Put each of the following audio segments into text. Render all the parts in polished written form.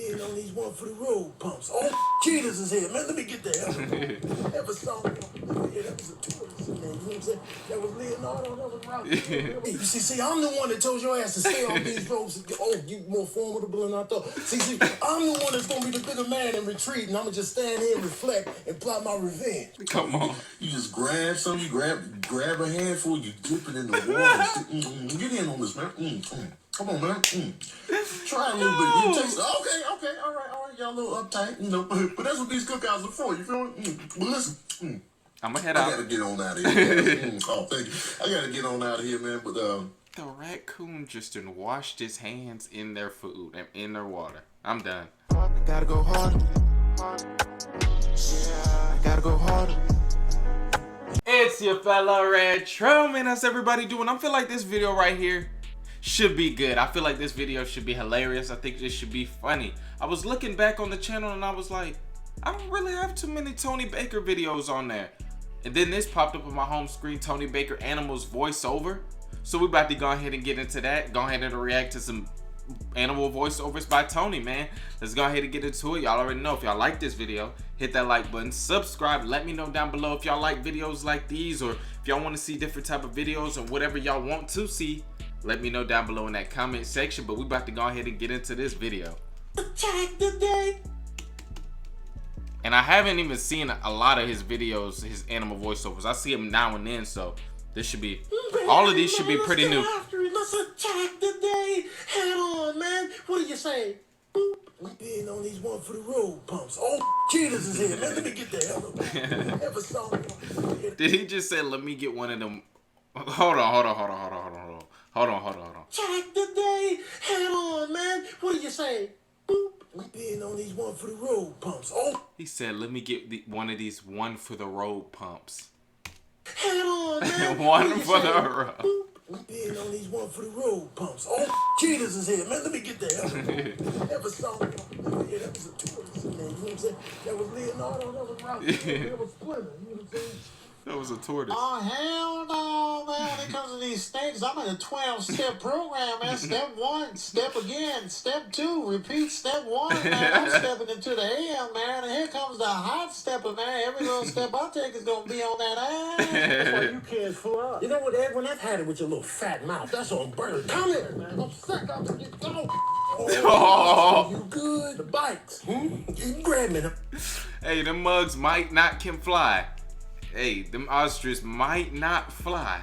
bidding on these one for the road pumps. Oh, cheaters is here, man. Let me get the hell. Ever saw yeah, that was a tourist, man. You know what I'm saying? That was Leonardo, that was Ralph. You see, I'm the one that told your ass to stay off these roads. Oh, you more formidable than I thought. See, I'm the one that's gonna be the bigger man and retreat, and I'm gonna just stand here and reflect and plot my revenge. Come on. You just grab something, grab a handful, you dip it in the water. Get in on this, man. Come on, man. Try a little bit. You taste. Okay. All right. Y'all a little uptight, you know. But that's what these cookouts are for. You feel me? But listen. I'm gonna head out. I gotta get on out of here. Oh, thank you. I gotta get on out of here, man. But the raccoon just done washed his hands in their food and in their water. I'm done. I gotta go harder. Yeah, I gotta go harder. It's your fella Retro, man. How's everybody doing? I feel like this video right here should be good. I feel like this video should be hilarious. I think this should be funny. I was looking back on the channel and I was like, I don't really have too many Tony Baker videos on there. And then this popped up on my home screen, Tony Baker Animals Voiceover. So we're about to go ahead and get into that. Go ahead and react to some animal voiceovers by Tony, man. Let's go ahead and get into it. Y'all already know, if y'all like this video, hit that like button, subscribe. Let me know down below if y'all like videos like these, or if y'all want to see different type of videos, or whatever y'all want to see. Let me know down below in that comment section. But we about to go ahead and get into this video. Attack the day. And I haven't even seen a lot of his videos, his animal voiceovers. I see him now and then, so this should be, all of these should be pretty new. Let's attack the day. Head on, man. What do you say? Boop. We bidding on these one for the road pumps. Oh, cheaters is here, man. Let me get the hell. Ever saw Did he just say, let me get one of them? Hold on. Attack the day. Head on, man. What do you say? Boop. We bidding on these one for the road pumps. Oh. He said, let me get one of these one for the road pumps. Head on, man. One for the road. Boop. We bidding on these one for the road pumps. Oh, cheaters is here, man. Let me get the hell. Ever saw yeah, that was a tourist, man. You know what I'm saying? That was Leonardo, that was Ralph. That was Splinter. You know what I'm saying? That was a tortoise. Oh, hell no, man. When it comes to these stages, I'm in a 12-step program, man. Step 1, step again. Step 2, repeat step 1, man. I'm stepping into the AM, man. And here comes the hot stepper, man. Every little step I take is going to be on that ass. That's why you can't fool up. You know what, Edwin? I've had it with your little fat mouth. That's on bird. Come here, man. I'm sick of it. Oh, you good? The bikes. You can grab me. Hey, them mugs can fly. Hey, them ostriches might not fly,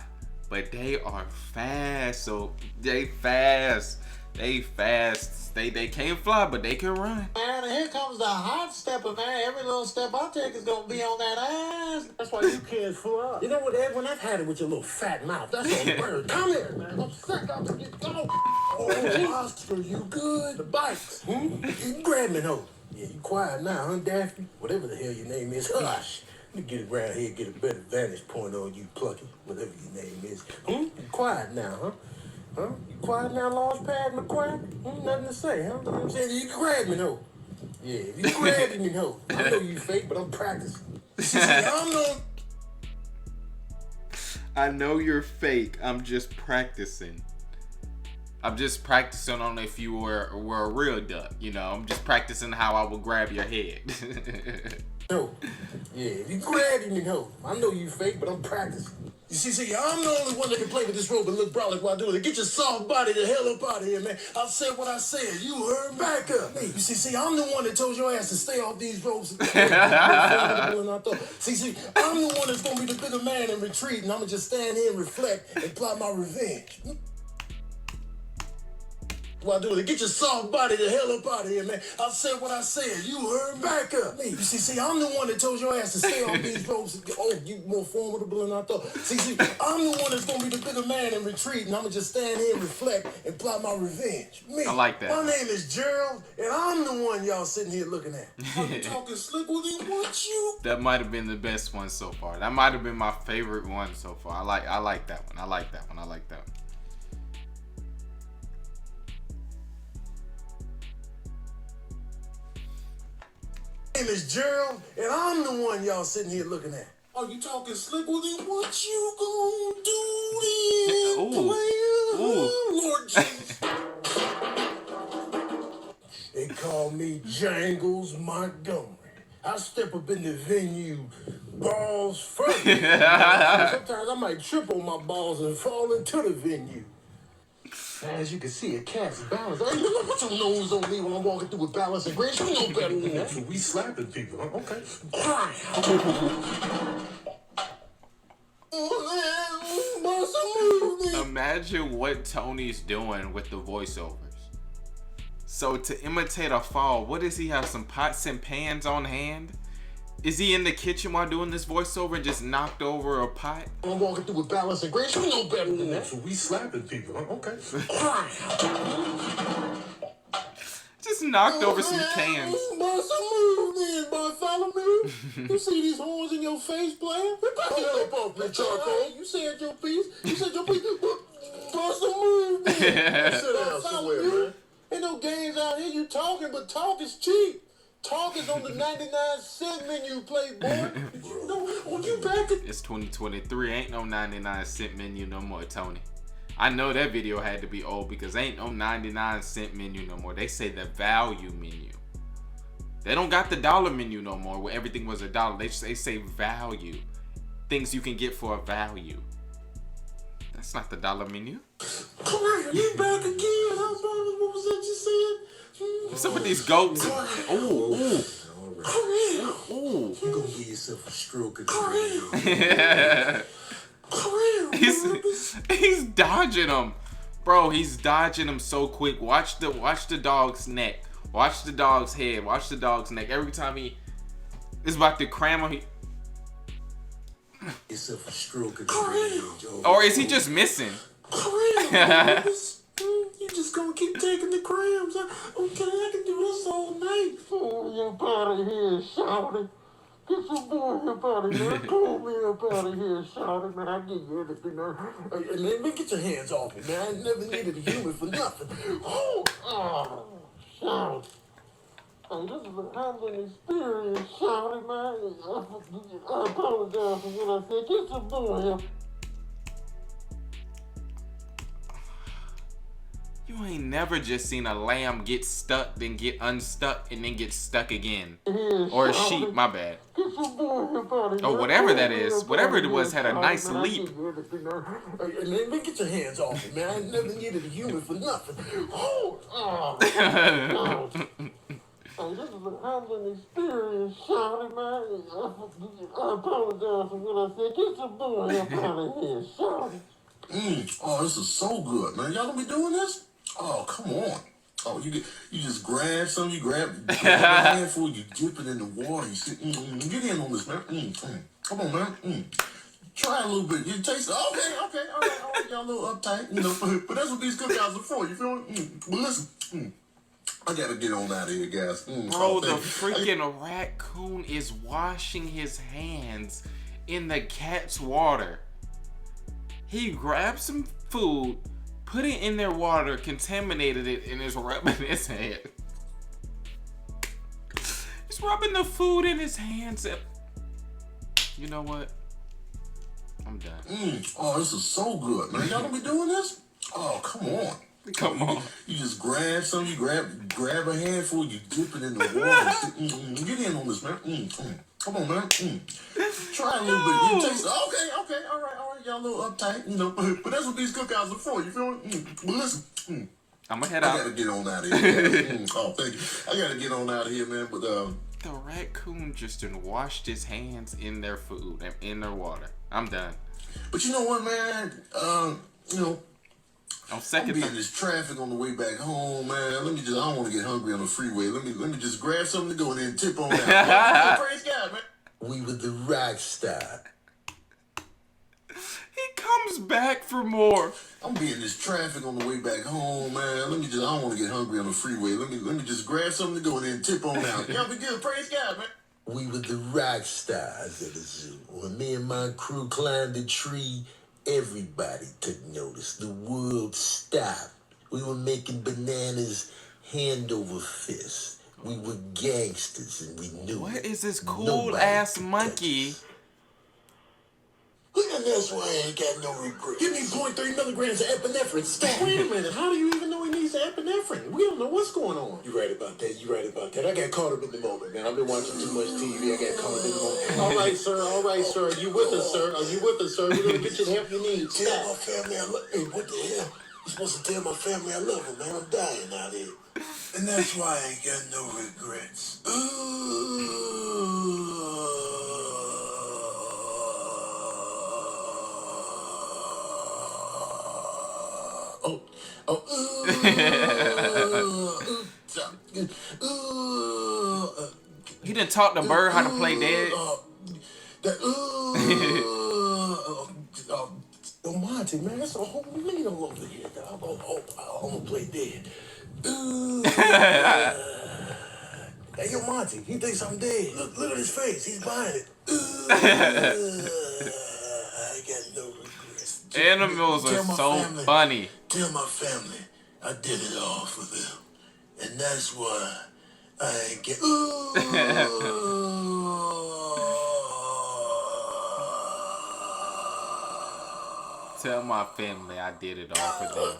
but they are fast. So they fast. They can't fly, but they can run. Man, and here comes the hot stepper, man. Every little step I take is gonna be on that ass. That's why you can't fool up. You know what, Edwin? I've had it with your little fat mouth. That's on bird. Come here, man. I'm sick of it. Oh, Oscar, you good? The bikes. You can grab me, though. Yeah, you quiet now, huh, Daphne? Whatever the hell your name is. Hush. Let me get around here, get a better vantage point on you, Plucky, whatever your name is. You quiet now, huh? You quiet now, Launchpad McQuack? Nothing to say, huh? You know what I'm saying? You can grab me, though. Yeah, if you grab me, though. I know you fake, but I'm practicing. I know you're fake. I'm just practicing. I'm just practicing on if you were a real duck. You know, I'm just practicing how I will grab your head. No. Yeah, if you grab me, no. I know you fake, but I'm practicing. You see, I'm the only one that can play with this rope and look brolic while doing it. Get your soft body the hell up out of here, man. I said what I said. You heard? Back up. Hey, you see, I'm the one that told your ass to stay off these ropes. See, I'm the one that's going to be the bigger man and retreat, and I'm going to just stand here and reflect and plot my revenge. While doing it, get your soft body the hell up out of here, man. I said what I said. You heard? Back up. Hey, you see, I'm the one that told your ass to stay off these ropes. Oh, you more formidable than I thought. See, I'm the one that's going to be the bigger man and retreat, and I'm going to just stand here and reflect and plot my revenge. Me. I like that. My name is Gerald, and I'm the one y'all sitting here looking at. I'm talking slick with you. What you? That might have been the best one so far. That might have been my favorite one so far. I like that one. I like that one. My name is Gerald, and I'm the one y'all sitting here looking at. Are you talking slick with him? What you gonna do then? Ooh. Lord Jesus. Hey, call me Jangles Montgomery. I step up in the venue, balls first. Sometimes I might trip on my balls and fall into the venue. As you can see, a cat's balance. Hey, look, put your nose on me when I'm walking through with balance and grace. You know better than that. So we slapping people, huh? Okay. Imagine what Tony's doing with the voiceovers. So to imitate a fall, what does he have? Some pots and pans on hand? Is he in the kitchen while doing this voiceover and just knocked over a pot? I'm walking through with balance and grace. You know better than that. So we slapping people, huh? Okay. Just knocked over some cans. Follow me. You see these horns in your face, player? You said your piece. You said your piece. Bust a move, man. Sit down somewhere, man. Ain't no games out here. You talking, but talk is cheap. Talk is on the 99-cent menu, playboy. You know, when you back it. It's 2023. Ain't no 99-cent menu no more, Tony. I know that video had to be old because ain't no 99-cent menu no more. They say the value menu. They don't got the dollar menu no more where everything was $1. They say value. Things you can get for a value. That's not the dollar menu. Come on, you back again. What was that you said? What's up with these goats? Ooh, ooh. Ooh. You gonna give yourself a stroke of He's dodging them. Bro, he's dodging them so quick. Watch the dog's neck. Watch the dog's head. Watch the dog's neck. Every time he is about to cram him, yourself a stroke of or is he just missing? You just gonna keep taking the crayons. Okay, I can do this all night. Oh, you up out of here, shouty. Get your boy up out of here. Pull me up out of here, shouty. Man, I give you everything. Man, get your hands off me, man. I never needed a human for nothing. Oh, shouty. Hey, this is a humbling experience, shouty, man. I apologize for what I said. Get your boy up. You ain't never just seen a lamb get stuck, then get unstuck, and then get stuck again. Or a sheep, my bad. Oh, whatever that is. Whatever it was had a nice leap. Man, get your hands off me, man. I never needed a human for nothing. Hey, this is a humbling experience, shouty, man. I apologize for what I said. Get your boy up out of here, shouty. Oh, this is so good, man. Y'all gonna be doing this? Oh, come on. Oh, you just grab some, you grab a handful, you dip it in the water, you sit, get in on this, man. Come on, man. Try a little bit. You taste it. Okay, all right. Y'all a little uptight, you know, but that's what these cookouts are for, you feel me? But listen, I gotta get on out of here, guys. Bro, the freaking raccoon is washing his hands in the cat's water. He grabbed some food, put it in their water, contaminated it, and is rubbing his hand. He's rubbing the food in his hands. You know what? I'm done. Oh, this is so good, man. Y'all gonna be doing this? Oh, come on. Come on. You just grab some, you grab a handful, you dip it in the water, get in on this, man. Come on, man. Try a little bit. You taste it. Okay, all right. Y'all a little uptight, you know, but that's what these cookouts are for, you feel me? But listen, I'm gonna head out. I gotta get on out of here. Oh, thank you. I gotta get on out of here, man, but the raccoon just washed his hands in their food and in their water. I'm done. But you know what, man? You know, on second I'm in this traffic on the way back home, man. I don't want to get hungry on the freeway. Let me just grab something to go in there and tip on out. Praise God, man. We were the rock star. He comes back for more. I'm being this traffic on the way back home, man. I don't want to get hungry on the freeway. Let me just grab something to go in there and tip on out. Y'all be good. Praise God, man. We were the rock stars at the zoo. When me and my crew climbed the tree, everybody took notice. The world stopped. We were making bananas hand over fist. We were gangsters and we knew What it. is this cool ass monkey? And that's why I ain't got no regret. Give me 0.3 milligrams of epinephrine. Stop. Wait a minute. How do you even know he needs It's epinephrine. We don't know what's going on. You right about that. You right about that. I got caught up in the moment, man. I've been watching too much TV. I got caught up in the moment. All right, sir. All right, sir. Are you with us, sir? Are you with us, sir? We're gonna get you the help you need. Tell my family I love. Hey, what the hell? You're supposed to tell my family I love them, man. I'm dying out here. And that's why I ain't got no regrets. He done taught the bird how to play dead. Yo, Monty, man, that's a whole meal over here. I'm gonna play dead. Hey, yo, Monty, he thinks I'm dead. Look at his face. He's buying it. I got no regrets. Animals are so funny. Tell my family I did it all for them. And that's why I ain't get... Tell my family I did it all for them.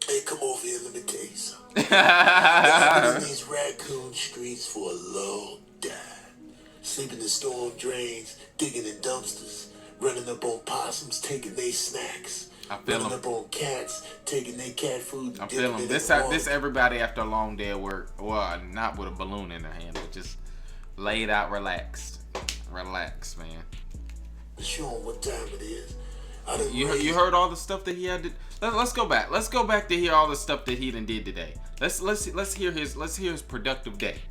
Hey, come over here, let me tell you something. I've been in these raccoon streets for a long time. Sleeping in storm drains, digging in dumpsters, running up on possums, taking their snacks. I feel running him. up on cats, taking their cat food. I feel him. This everybody after a long day of work. Well, not with a balloon in their hand, but just laid out, relaxed. Relax, man. Show them what time it is. You heard all the stuff that he had to. Let's go back. Let's go back to hear all the stuff that he done did today. Let's hear his productive day.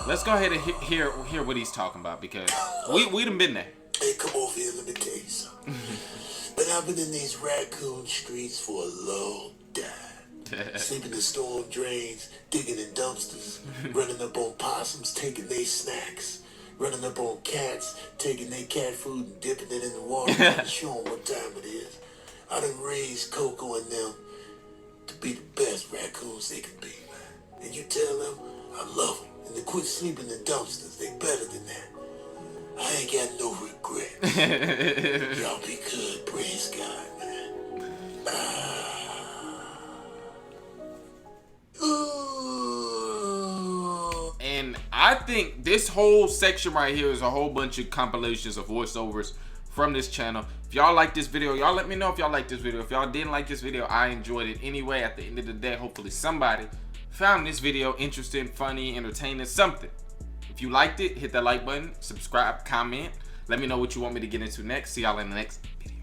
Let's go ahead and hear what he's talking about, because we done been there. Hey, come over here, let me tell you something. But I've been in these raccoon streets for a long time. Sleeping in storm drains, digging in dumpsters, running up on possums, taking their snacks. Running up on cats, taking their cat food and dipping it in the water, trying to show them what time it is. I done raised Coco and them to be the best raccoons they can be, man. And you tell them I love them and to quit sleeping in dumpsters. They better than that. I ain't got no regrets. Y'all be good, praise God, man. And I think this whole section right here is a whole bunch of compilations of voiceovers from this channel. If y'all like this video, y'all let me know if y'all like this video. If y'all didn't like this video, I enjoyed it anyway. At the end of the day, hopefully somebody found this video interesting, funny, entertaining, something. If you liked it, hit that like button, subscribe, comment. Let me know what you want me to get into next. See y'all in the next video.